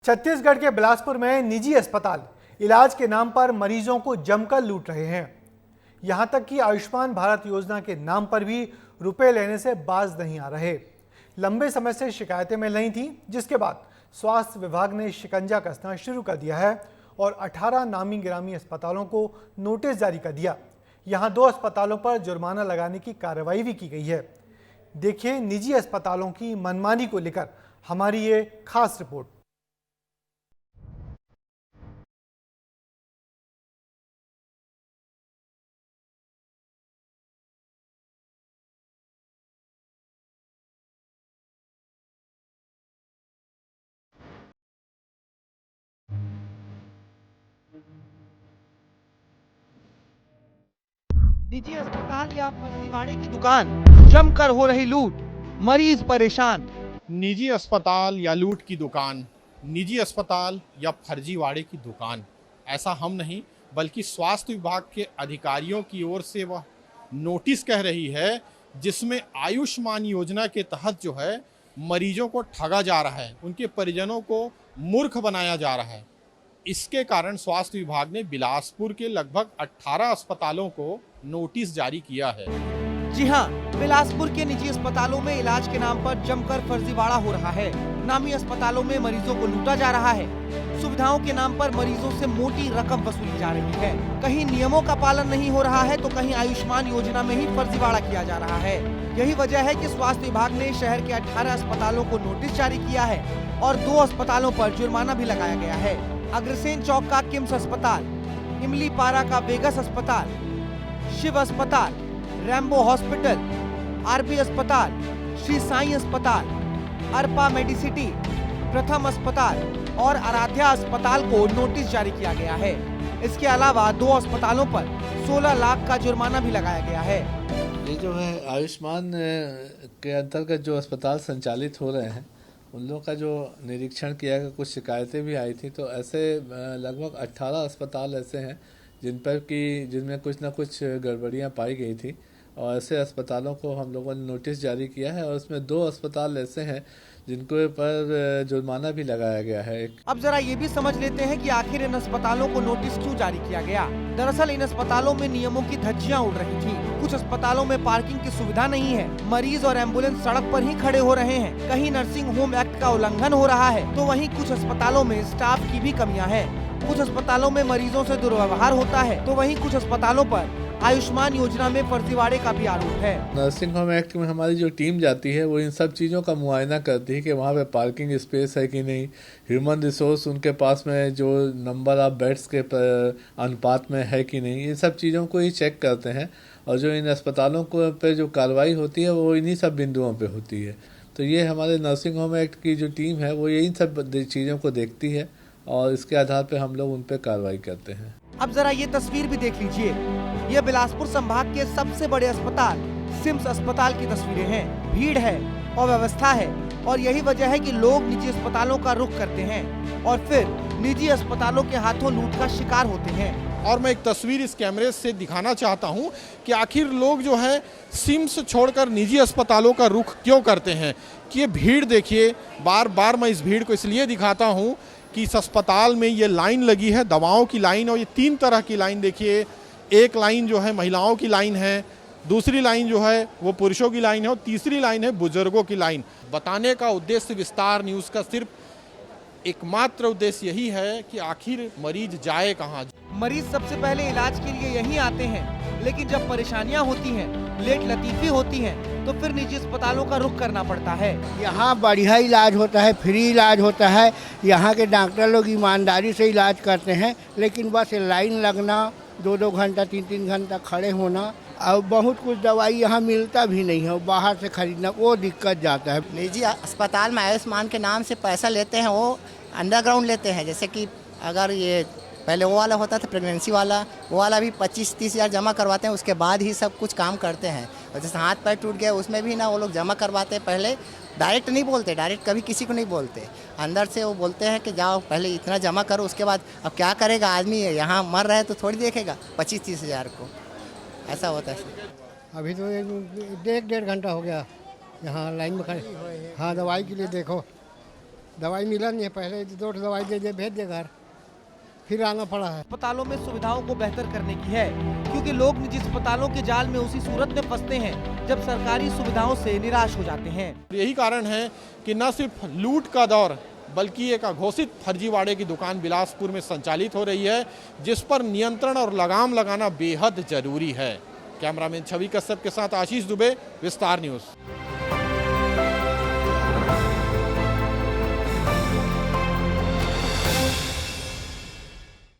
छत्तीसगढ़ के बिलासपुर में निजी अस्पताल इलाज के नाम पर मरीजों को जमकर लूट रहे हैं। यहां तक कि आयुष्मान भारत योजना के नाम पर भी रुपए लेने से बाज नहीं आ रहे। लंबे समय से शिकायतें मिल रही थी, जिसके बाद स्वास्थ्य विभाग ने शिकंजा कसना शुरू कर दिया है और 18 नामी गिरामी अस्पतालों को नोटिस जारी कर दिया। यहां 2 अस्पतालों पर जुर्माना लगाने की कार्रवाई भी की गई है। देखिए निजी अस्पतालों की मनमानी को लेकर हमारी ये खास रिपोर्ट। निजी अस्पताल या फर्जीवाड़े की दुकान, जमकर हो रही लूट, मरीज परेशान। निजी अस्पताल या लूट की दुकान, निजी अस्पताल या फर्जीवाड़े की दुकान, ऐसा हम नहीं बल्कि स्वास्थ्य विभाग के अधिकारियों की ओर से वह नोटिस कह रही है, जिसमें आयुष्मान योजना के तहत जो है मरीजों को ठगा जा रहा है, उनके परिजनों को मूर्ख बनाया जा रहा है। इसके कारण स्वास्थ्य विभाग ने बिलासपुर के लगभग 18 अस्पतालों को नोटिस जारी किया है। जी हां, बिलासपुर के निजी अस्पतालों में इलाज के नाम पर जमकर फर्जीवाड़ा हो रहा है। नामी अस्पतालों में मरीजों को लूटा जा रहा है। सुविधाओं के नाम पर मरीजों से मोटी रकम वसूली जा रही है। कहीं नियमों का पालन नहीं हो रहा है तो कहीं आयुष्मान योजना में ही फर्जीवाड़ा किया जा रहा है। यही वजह है कि स्वास्थ्य विभाग ने शहर के 18 अस्पतालों को नोटिस जारी किया है और 2 अस्पतालों पर जुर्माना भी लगाया गया है। अग्रसेन चौक का किम्स अस्पताल, इमली पारा का वेगस अस्पताल, शिव अस्पताल, रैम्बो हॉस्पिटल, आरबी अस्पताल, श्री साईं अस्पताल, अर्पा मेडिसिटी, प्रथम अस्पताल और आराध्या अस्पताल को नोटिस जारी किया गया है। इसके अलावा 2 अस्पतालों पर 16 लाख का जुर्माना भी लगाया गया है। ये जो है आयुष्मान के अंतर्गत जो अस्पताल संचालित हो रहे हैं, उन लोगों का जो निरीक्षण किया गया, कुछ शिकायतें भी आई थी, तो ऐसे लगभग 18 अस्पताल ऐसे हैं जिनमें कुछ ना कुछ गड़बड़ियां पाई गई थी और ऐसे अस्पतालों को हम लोगों ने नोटिस जारी किया है और उसमें 2 अस्पताल ऐसे हैं जिनको पर जुर्माना भी लगाया गया है। अब जरा ये भी समझ लेते हैं कि आखिर इन अस्पतालों को नोटिस क्यों जारी किया गया। दरअसल इन अस्पतालों में नियमों की धज्जियां उड़ रही थी। कुछ अस्पतालों में पार्किंग की सुविधा नहीं है, मरीज और एम्बुलेंस सड़क पर ही खड़े हो रहे हैं। कहीं नर्सिंग होम एक्ट का उल्लंघन हो रहा है तो वहीं कुछ अस्पतालों में स्टाफ की भी कमियां हैं। कुछ अस्पतालों में मरीजों से दुर्व्यवहार होता है तो वहीं कुछ अस्पतालों पर आयुष्मान योजना में फर्जीवाड़े का भी आरोप है। नर्सिंग होम एक्ट में हमारी जो टीम जाती है वो इन सब चीज़ों का मुआयना करती है कि वहाँ पे पार्किंग स्पेस है कि नहीं, ह्यूमन रिसोर्स उनके पास में जो नंबर ऑफ बेड्स के अनुपात में है कि नहीं, ये सब चीज़ों को ही चेक करते हैं और जो इन अस्पतालों को पे जो कार्रवाई होती है वो इन्हीं सब बिंदुओं पर होती है। तो ये हमारे नर्सिंग होम एक्ट की जो टीम है वो यही सब चीज़ों को देखती है और इसके आधार पर हम लोग उन पर कार्रवाई करते हैं। अब जरा ये तस्वीर भी देख लीजिए। ये बिलासपुर संभाग के सबसे बड़े अस्पताल सिम्स अस्पताल की तस्वीरें हैं। भीड़ है और व्यवस्था है और यही वजह है कि लोग निजी अस्पतालों का रुख करते हैं और फिर निजी अस्पतालों के हाथों लूट का शिकार होते हैं। और मैं एक तस्वीर इस कैमरे से दिखाना चाहता हूं कि आखिर लोग जो है सिम्स छोड़कर निजी अस्पतालों का रुख क्यों करते हैं। कि ये भीड़ देखिए, बार बार मैं इस भीड़ को इसलिए दिखाता हूं कि इस अस्पताल में ये लाइन लगी है, दवाओं की लाइन, और ये 3 तरह की लाइन देखिए। एक लाइन जो है महिलाओं की लाइन है, दूसरी लाइन जो है वो पुरुषों की लाइन है और तीसरी लाइन है बुजुर्गों की लाइन। बताने का उद्देश्य विस्तार न्यूज़ का सिर्फ एकमात्र उद्देश्य यही है कि आखिर मरीज जाए कहाँ। मरीज सबसे पहले इलाज के लिए यहीं आते हैं, लेकिन जब परेशानियां होती हैं, लेट लतीफी होती हैं, तो फिर निजी अस्पतालों का रुख करना पड़ता है। यहाँ बढ़िया इलाज होता है, फ्री इलाज होता है। यहाँ के डॉक्टर लोग ईमानदारी से इलाज करते हैं, लेकिन बस लाइन लगना, 2-2 घंटा 3-3 घंटा खड़े होना और बहुत कुछ दवाई यहाँ मिलता भी नहीं है, बाहर से खरीदना, वो दिक्कत जाता है। निजी अस्पताल में आयुष्मान के नाम से पैसा लेते हैं, वो अंडरग्राउंड लेते हैं। जैसे कि अगर ये पहले वो वाला होता था प्रेगनेंसी वाला, वो वाला भी 25-30 हज़ार जमा करवाते हैं, उसके बाद ही सब कुछ काम करते हैं। और जैसे हाथ पैर टूट गया उसमें भी ना वो लोग जमा करवाते हैं, पहले डायरेक्ट नहीं बोलते, डायरेक्ट कभी किसी को नहीं बोलते, अंदर से वो बोलते हैं कि जाओ पहले इतना जमा करो, उसके बाद अब क्या करेगा आदमी, यहाँ मर रहा है तो थोड़ी देखेगा 25-30 हज़ार को, ऐसा होता है। अभी तो 1-1.5 घंटा हो गया यहाँ लाइन में खड़े। हाँ, दवाई के लिए देखो दवाई मिला नहीं है, पहले 2 दवाई दे दे भेज दे घर, फिर आना पड़ा है। अस्पतालों में सुविधाओं को बेहतर करने की है, क्योंकि लोग निजी अस्पतालों के जाल में उसी सूरत में फंसते हैं जब सरकारी सुविधाओं से निराश हो जाते हैं। यही कारण है कि न सिर्फ लूट का दौर बल्कि एक अघोषित फर्जीवाड़े की दुकान बिलासपुर में संचालित हो रही है, जिस पर नियंत्रण और लगाम लगाना बेहद जरूरी है। कैमरामैन छवि कश्यप के साथ आशीष दुबे, विस्तार न्यूज।